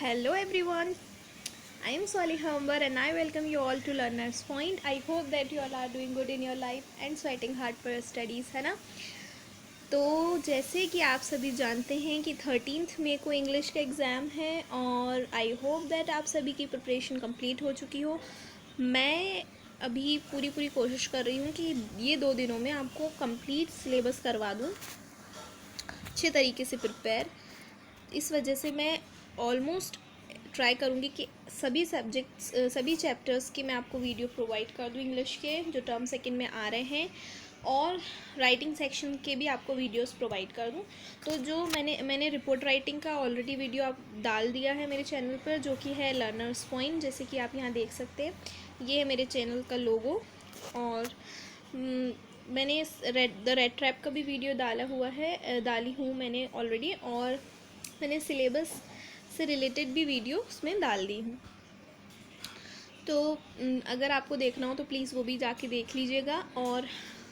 Hello everyone, I am Swali Hambar and I welcome you all to Learner's Point. I hope that you all are doing good in your life and sweating hard for your studies, है ना। तो जैसे कि आप सभी जानते हैं कि 13th मई को इंग्लिश का एग्ज़ाम है और आई होप दैट आप सभी की प्रिपरेशन कंप्लीट हो चुकी हो। मैं अभी पूरी कोशिश कर रही हूँ कि ये 2 दिनों में आपको कंप्लीट सिलेबस करवा दूँ, अच्छे तरीके से प्रिपेयर। इस वजह से मैं ऑलमोस्ट ट्राई करूँगी कि सभी सब्जेक्ट्स सभी चैप्टर्स की मैं आपको वीडियो प्रोवाइड कर दूँ इंग्लिश के जो टर्म सेकंड में आ रहे हैं, और राइटिंग सेक्शन के भी आपको वीडियोस प्रोवाइड कर दूँ। तो जो मैंने रिपोर्ट राइटिंग का ऑलरेडी वीडियो आप डाल दिया है मेरे चैनल पर, जो कि है लर्नर्स पॉइंट, जैसे कि आप यहाँ देख सकते हैं। ये है मेरे चैनल का लोगो, और मैंने द रेड ट्रैप का भी वीडियो डाली हूँ मैंने ऑलरेडी, और मैंने सिलेबस से रिलेटेड भी वीडियो उसमें डाल दी हूँ। तो अगर आपको देखना हो तो प्लीज़ वो भी जाके देख लीजिएगा। और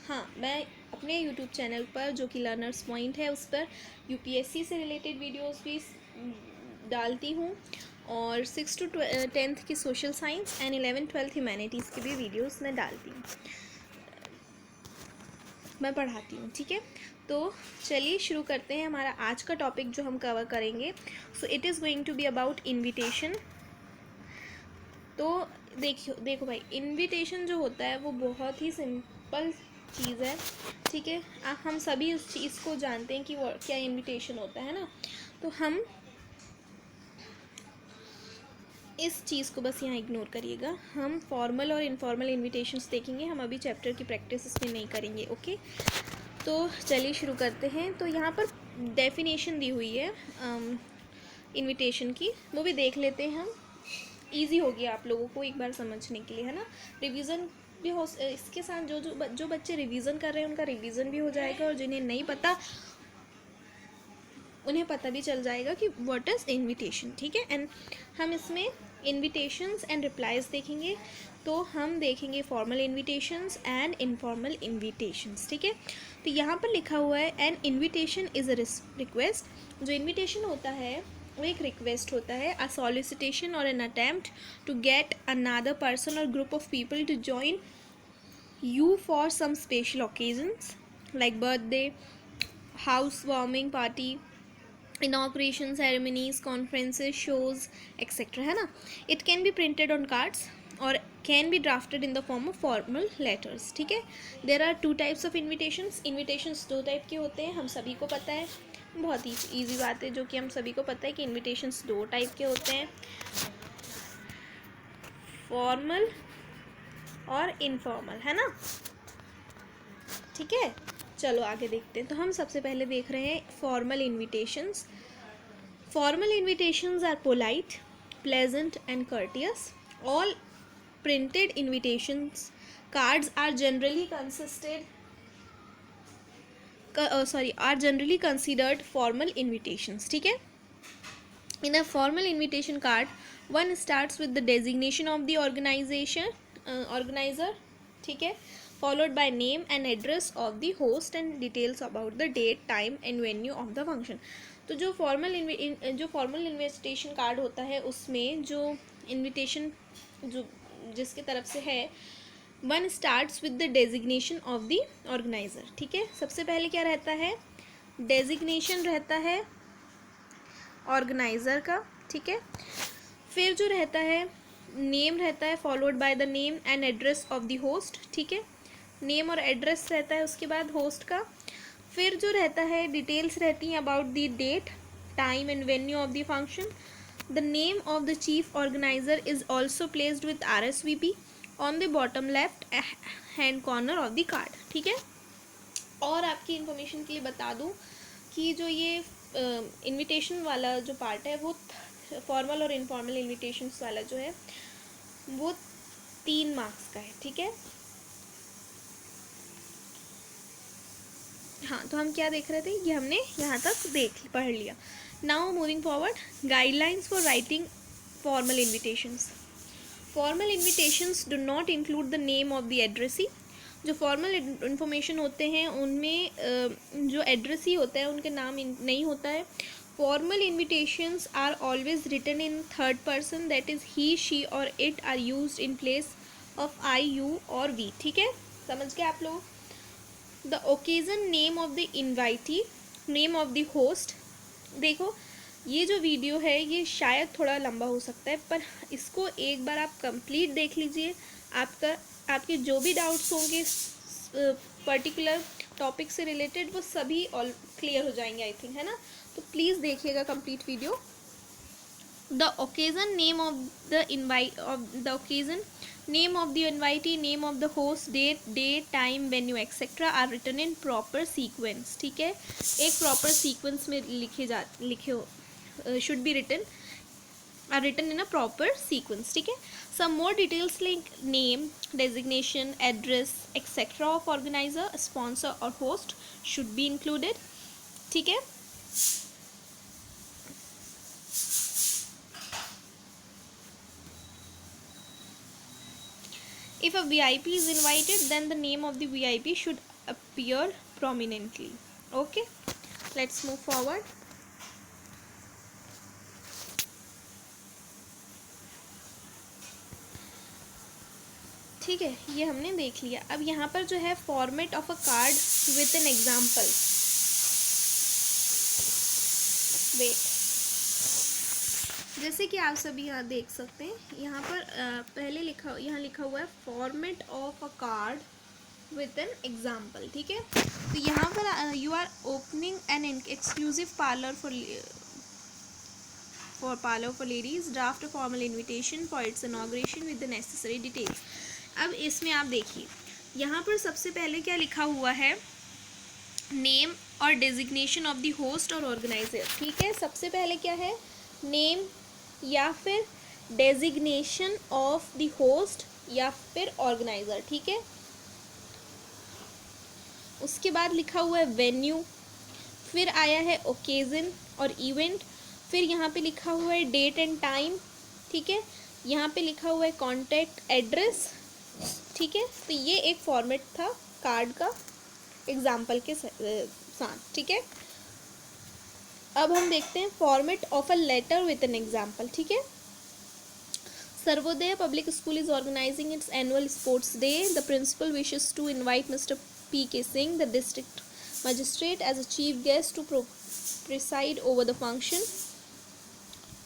हाँ, मैं अपने यूट्यूब चैनल पर जो कि लर्नर्स पॉइंट है उस पर यूपीएससी से रिलेटेड वीडियोस भी डालती हूँ, और 6 to 10th की social science and 11th-12th humanities की भी वीडियोस मैं डालती हूँ, मैं पढ़ाती हूँ। ठीक है, तो चलिए शुरू करते हैं हमारा आज का टॉपिक जो हम कवर करेंगे। So it is going to be about invitation. तो देखो भाई, इनविटेशन जो होता है वो बहुत ही सिंपल चीज़ है। ठीक है, हम सभी उस चीज़ को जानते हैं कि वो क्या इनविटेशन होता है ना। तो हम इस चीज़ को बस यहाँ इग्नोर करिएगा। हम फॉर्मल और इनफॉर्मल इनविटेशंस देखेंगे, हम अभी चैप्टर की प्रैक्टिस इसमें नहीं करेंगे। ओके, तो चलिए शुरू करते हैं। तो यहाँ पर डेफिनेशन दी हुई है इनविटेशन की, वो भी देख लेते हैं हम। ईजी होगी आप लोगों को एक बार समझने के लिए, है ना। रिवीजन भी हो, इसके साथ जो बच्चे रिवीजन कर रहे हैं उनका रिवीजन भी हो जाएगा, और जिन्हें नहीं पता उन्हें पता भी चल जाएगा कि व्हाट इज़ इनविटेशन। ठीक है, एंड हम इसमें इनविटेशंस एंड रिप्लाईज देखेंगे। तो हम देखेंगे formal invitations and informal invitations. ठीक है, तो यहाँ पर लिखा हुआ है an invitation is a request. जो इनविटेशन होता है वो एक रिक्वेस्ट होता है, अ सॉलिसिटेशन और an attempt to get another person और group of people to join you for some special occasions like birthday, housewarming party, inauguration ceremonies, conferences, shows, etc. है ना। It can be printed on cards or can be drafted in the form of formal letters. ठीक है, there are 2 types of invitations. invitations 2 type के होते हैं, हम सभी को पता है। बहुत ही ईजी बात है जो कि हम सभी को पता है कि invitations 2 टाइप के होते हैं, फॉर्मल और इनफॉर्मल, है ना। ठीक है, चलो आगे देखते हैं। तो हम सबसे पहले देख रहे हैं formal invitations. Formal invitations are polite, pleasant and courteous. All printed invitations cards are generally considered formal invitations. ठीक है, in a formal invitation card one starts with the designation of the organizer, ठीक है, followed by name and address of the host and details about the date, time and venue of the function. तो जो formal invitation card होता है उसमें जो invitation जो जिसके तरफ से है, one starts with the designation of the organiser. ठीक है, सबसे पहले क्या रहता है, डेजिग्नेशन रहता है ऑर्गेनाइज़र का। ठीक है, फिर जो रहता है नेम रहता है, followed by the name and address of the host. ठीक है, नेम और एड्रेस रहता है उसके बाद होस्ट का। फिर जो रहता है डिटेल्स रहती हैं about the date, time and venue of the function. The name of the chief organiser is also placed with RSVP on the bottom left hand corner of the card. ठीक है, और आपकी इंफॉर्मेशन के लिए बता दूं कि जो ये इनविटेशन वाला जो पार्ट है वो फॉर्मल और इनफॉर्मल इनविटेशंस वाला जो है वो 3 मार्क्स का है। ठीक है, हाँ, तो हम क्या देख रहे थे, ये हमने यहाँ तक पढ़ लिया। Now moving forward, guidelines for writing formal invitations. Formal invitations do not include the name of the addressee. जो फॉर्मल इन्फॉर्मेशन होते हैं उनमें जो एड्रेस ही होता है उनके नाम नहीं होता है। Formal invitations are always written in third person, that is he, she or it are used in place of I, you और we. ठीक है, समझ गए आप लोग. The occasion, name of the invitee, name of the host. देखो ये जो वीडियो है ये शायद थोड़ा लंबा हो सकता है, पर इसको एक बार आप कंप्लीट देख लीजिए. आपके जो भी डाउट्स होंगे पर्टिकुलर टॉपिक से रिलेटेड वो सभी ऑल क्लियर हो जाएंगे आई थिंक, है ना. तो प्लीज़ देखिएगा complete video. The occasion, name of the occasion, name of the invitee, name of the host, date, time, venue etc. are written in proper sequence. ठीक है, एक proper sequence में should be written, are written in a proper sequence. ठीक है. Some more details like name, designation, address etc. of organizer, sponsor or host should be included. ठीक है. If a VIP is invited, then the name of the VIP should appear prominently. Okay, let's move forward. ठीक है, ये हमने देख लिया. अब यहाँ पर जो है format of a card with an example. Wait, जैसे कि आप सभी यहाँ देख सकते हैं, यहाँ पर पहले यहाँ लिखा हुआ है format of a card with an example. ठीक है, तो यहाँ पर you are opening an exclusive parlour for ladies, draft a formal invitation for its inauguration with the necessary details. अब इसमें आप देखिए यहाँ पर सबसे पहले क्या लिखा हुआ है, नेम और डेजिग्नेशन ऑफ द होस्ट और ऑर्गेनाइजर. ठीक है, सबसे पहले क्या है, नेम या फिर डेजिग्नेशन ऑफ द होस्ट या फिर ऑर्गेनाइजर. ठीक है, उसके बाद लिखा हुआ है वेन्यू, फिर आया है ओकेजन और इवेंट, फिर यहाँ पे लिखा हुआ है डेट एंड टाइम. ठीक है, यहाँ पे लिखा हुआ है कॉन्टैक्ट एड्रेस. ठीक है, तो ये एक फॉर्मेट था कार्ड का एग्जाम्पल के साथ. ठीक है, अब हम देखते हैं format of a letter with an example. ठीक है, Sarvodaya public school is organising its annual sports day. The principal wishes to invite mister P.K. Singh, the district magistrate, as a chief guest to preside over the function.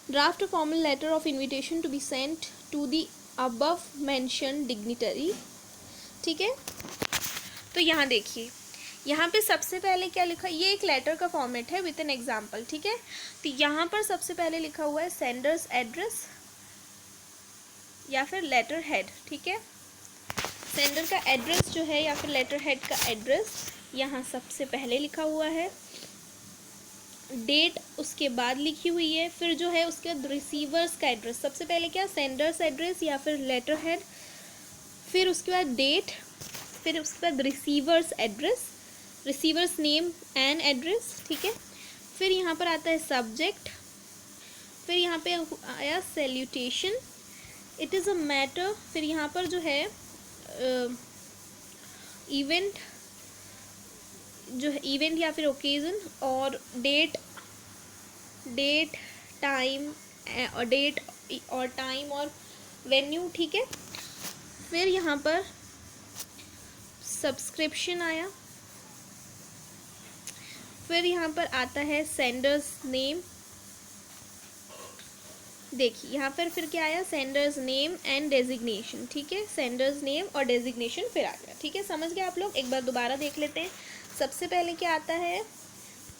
Draft a formal letter of invitation to be sent to the above mentioned dignitary. ठीक है, तो यहाँ देखिए यहाँ पे सबसे पहले क्या लिखा, ये एक लेटर का फॉर्मेट है विथ एन एग्जाम्पल. ठीक है, तो यहाँ पर सबसे पहले लिखा हुआ है सेंडर्स एड्रेस या फिर लेटर हेड. ठीक है, सेंडर का एड्रेस जो है या फिर लेटर हेड का एड्रेस यहाँ सबसे पहले लिखा हुआ है, डेट उसके बाद लिखी हुई है, फिर जो है उसके बाद रिसीवर्स का एड्रेस. सबसे पहले क्या, सेंडर्स एड्रेस या फिर लेटर हेड, फिर उसके बाद डेट, फिर उसके बाद receiver's address, receiver's name and address. ठीक है, फिर यहाँ पर आता है सब्जेक्ट, फिर यहाँ पे आया salutation, it is a matter, फिर यहाँ पर जो है इवेंट जो है इवेंट या फिर ओकेजन, और डेट टाइम और टाइम और वेन्यू. ठीक है, फिर यहाँ पर सब्सक्रिप्शन आया, फिर यहाँ पर आता है सेंडर्स नेम. देखिए यहाँ पर फिर क्या आया, सेंडर्स नेम एंड डेजिग्नेशन. ठीक है, सेंडर्स नेम और डेजिग्नेशन फिर आ गया. ठीक है, समझ गए आप लोग. एक बार दोबारा देख लेते हैं. सबसे पहले क्या आता है,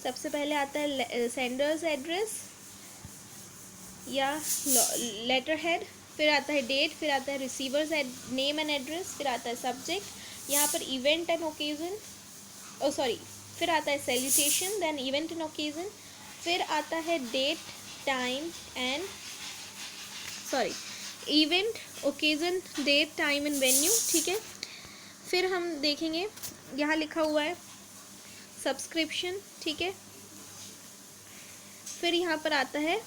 सबसे पहले आता है सेंडर्स एड्रेस या लेटर हेड, फिर आता है डेट, फिर आता है रिसीवर्स नेम एंड एड्रेस, फिर आता है सब्जेक्ट, यहाँ पर इवेंट एंड ओकेजन, फिर आता है salutation, then event and occasion, फिर आता है date time and event occasion date time and venue. ठीक है, फिर हम देखेंगे यहाँ लिखा हुआ है सब्सक्रिप्शन. ठीक है, फिर यहाँ पर आता है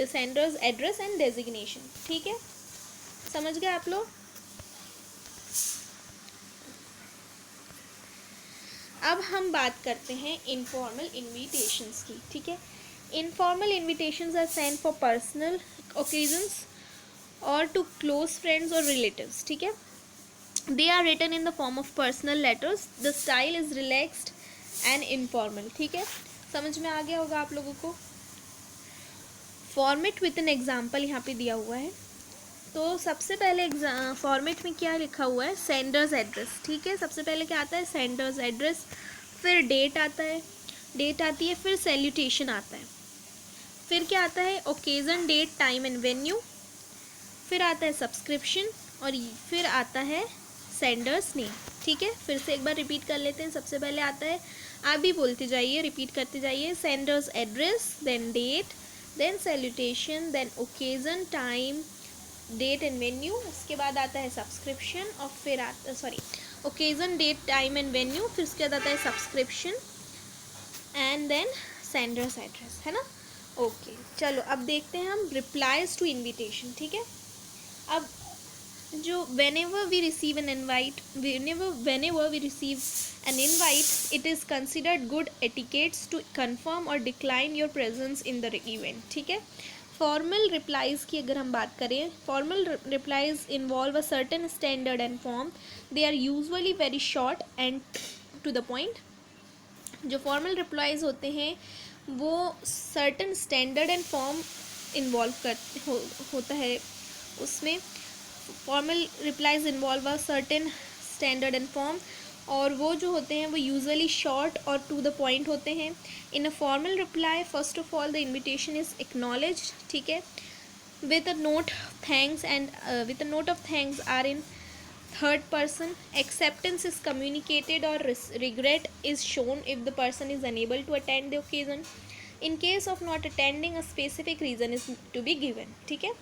सेंडर्स एड्रेस एंड डेजिग्नेशन. ठीक है, समझ गए आप लोग. अब हम बात करते हैं इनफॉर्मल इनविटेशंस की. ठीक है, informal invitations are send for personal occasions और टू क्लोज फ्रेंड्स और रिलेटिव्स, ठीक है। They are written in the form of personal letters, the style is relaxed and informal, ठीक है। समझ में आ गया होगा आप लोगों को। फॉर्मेट विथ एन एग्जाम्पल यहाँ पे दिया हुआ है। तो सबसे पहले फॉर्मेट में क्या लिखा हुआ है, सेंडर्स एड्रेस, ठीक है। सबसे पहले क्या आता है, सेंडर्स एड्रेस, फिर डेट आता है, डेट आती है, फिर सैल्यूटेशन आता है, फिर क्या आता है, occasion, date, time and venue, फिर आता है सब्सक्रिप्शन और फिर आता है सेंडर्स नेम, ठीक है। फिर से एक बार रिपीट कर लेते हैं। सबसे पहले आता है, आप भी बोलते जाइए, रिपीट करते जाइए, sender's address, then date, then salutation, then occasion, time, date and venue, उसके बाद आता है सब्सक्रिप्शन और फिर आता occasion, date, time and venue, फिर उसके बाद आता है subscription and then sender's address, है ना। ओके चलो अब देखते हैं हम रिप्लाईज टू इन्विटेशन, ठीक है। अब जो whenever we receive an invite, it is considered good etiquettes to confirm or decline your presence in the event, ठीक है। फॉर्मल रिप्लाईज की अगर हम बात करें, formal replies involve a certain standard and form, they are usually very short and to the point. जो formal replies होते हैं वो certain standard and form involve होता है उसमें। Formal replies involve a certain standard and form, और वो जो होते हैं वो यूजुअली शॉर्ट और टू द पॉइंट होते हैं। In a formal reply first of all the invitation is acknowledged, ठीक है, with a note thanks and with a note of thanks are in third person. Acceptance is communicated or regret is shown if the person is unable to attend the occasion. In case of not attending, a specific reason is to be given, ठीक है।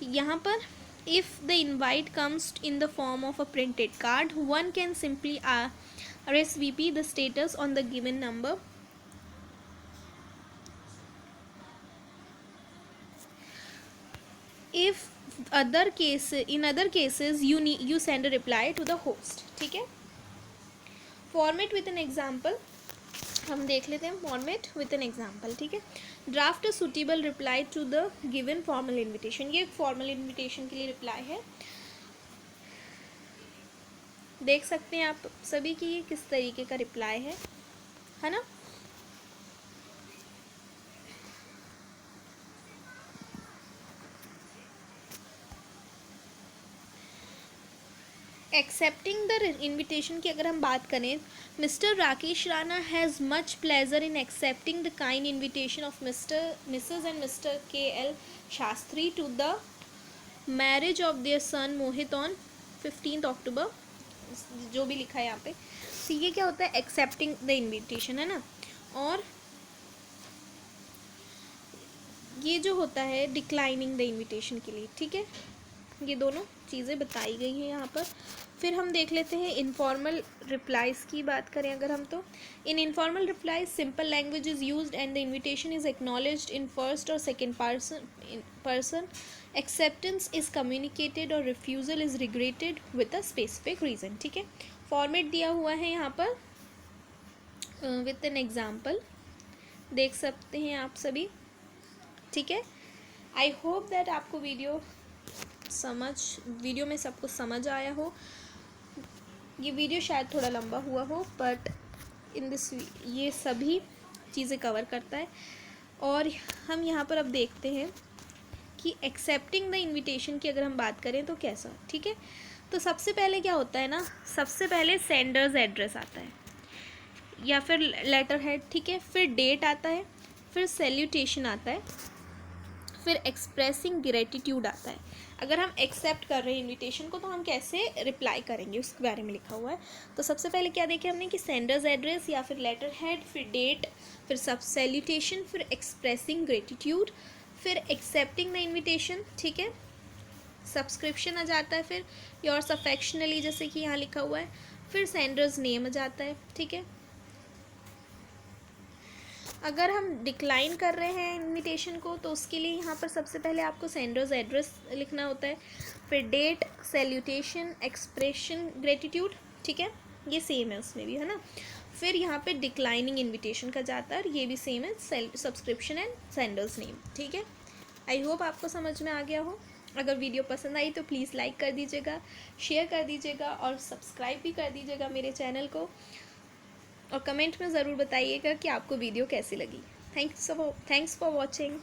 तो यहाँ पर if the invite comes in the form of a printed card, one can simply RSVP the status on the given number. If in other cases you send a reply to the host, ठीक है। Format with an example हम देख लेते हैं, format with an example, ठीक है। Draft a suitable reply to the given formal invitation, ये formal invitation के लिए रिप्लाई है। देख सकते हैं आप सभी की ये किस तरीके का रिप्लाई है ना। एक्सेप्टिंग द इन्विटेशन की अगर हम बात करें, mister Rakesh Rana has much pleasure in accepting the kind invitation of missus and mister KL Shastri to the marriage of their son Mohit on 15 October, जो भी लिखा है यहाँ पे। तो ये क्या होता है, एक्सेप्टिंग द इन्विटेशन, है ना। और ये जो होता है डिक्लाइनिंग द इन्विटेशन के लिए, ठीक है। ये दोनों चीज़ें बताई गई हैं यहाँ पर। फिर हम देख लेते हैं इनफॉर्मल रिप्लाईज़ की बात करें अगर हम, तो in informal replies simple language is used and the invitation is acknowledged in first और second person, acceptance is communicated और refusal is regretted with a specific reason, ठीक है। फॉर्मेट दिया हुआ है यहाँ पर विद एन एग्जाम्पल, देख सकते हैं आप सभी, ठीक है। आई होप दैट आपको वीडियो में सब कुछ समझ आया हो। ये वीडियो शायद थोड़ा लंबा हुआ हो, बट इन दिस ये सभी चीज़ें कवर करता है। और हम यहाँ पर अब देखते हैं कि एक्सेप्टिंग द इन्विटेशन की अगर हम बात करें तो कैसा, ठीक है। तो सबसे पहले क्या होता है ना, सबसे पहले सेंडर्स एड्रेस आता है या फिर लेटर हेड, ठीक है। फिर डेट आता है, फिर सैल्यूटेशन आता है, फिर एक्सप्रेसिंग ग्रेटिट्यूड आता है। अगर हम एक्सेप्ट कर रहे हैं इन्विटेशन को तो हम कैसे रिप्लाई करेंगे उसके बारे में लिखा हुआ है। तो सबसे पहले क्या देखे हमने कि सेंडर्स एड्रेस या फिर लेटर हेड, फिर डेट, फिर सब सैल्यूटेशन, फिर एक्सप्रेसिंग ग्रेटिट्यूड, फिर एक्सेप्टिंग द इन्विटेशन, ठीक है। सब्सक्रिप्शन आ जाता है, फिर योर्स अफेक्शनली जैसे कि यहाँ लिखा हुआ है, फिर सेंडर्स नेम आ जाता है, ठीक है। अगर हम डिक्लाइन कर रहे हैं इन्विटेशन को तो उसके लिए यहाँ पर सबसे पहले आपको सेंडर्स एड्रेस लिखना होता है, फिर डेट, सैल्यूटेशन, एक्सप्रेशन ग्रेटिट्यूड, ठीक है। ये सेम है उसमें भी, है ना। फिर यहाँ पे डिक्लाइनिंग इनविटेशन का जाता है, और ये भी सेम है, self subscription and sender's name, ठीक है। आई होप आपको समझ में आ गया हो। अगर वीडियो पसंद आई तो प्लीज़ लाइक कर दीजिएगा, शेयर कर दीजिएगा और सब्सक्राइब भी कर दीजिएगा मेरे चैनल को, और कमेंट में ज़रूर बताइएगा कि आपको वीडियो कैसी लगी। Thanks for watching.